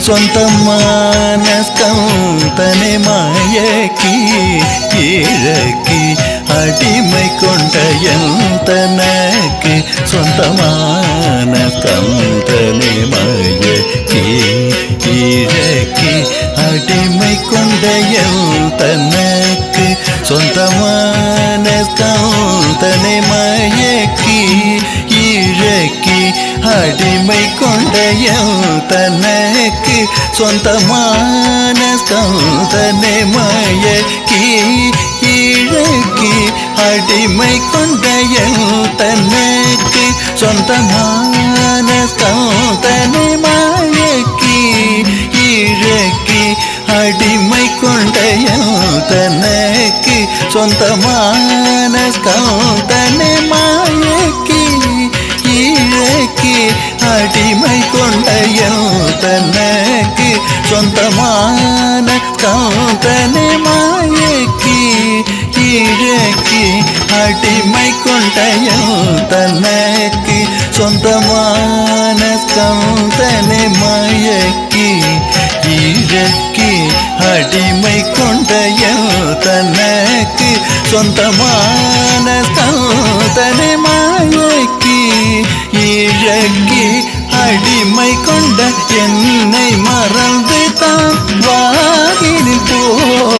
சொந்தமான ஸ்கந்தனை மயக்கி இழக்கி அடிமை கொண்ட தனக்கு சொந்தமான ஸ்கந்தனை மயக்கி இழக்கி அடிமை கொண்ட தனக்கு சொந்தமான ஸ்கந்தனை மயக்கி இழக்கி அடிமை கொண்ட தனக்கு சொந்தமான ஸ்கந்தனை மயக்கி இழக்கி அடிமை கொண்ட தனக்கு சொந்தமான ஸ்கந்தனை மயக்கி இழக்கி அடிமை கொண்ட தனக்கு சொந்தமான ஸ்கந்தனை மயக்கி இழக்கி அடிமை கொண்ட தனக்கு சொந்தமான ஸ்கந்தனை மயக்கி இழக்கி அடிமை கொண்ட தனக்கு சொந்தமான ஸ்கந்தனை மயக்கி இழக்கி அடிமை கொண்ட தனக்கு சொந்தமான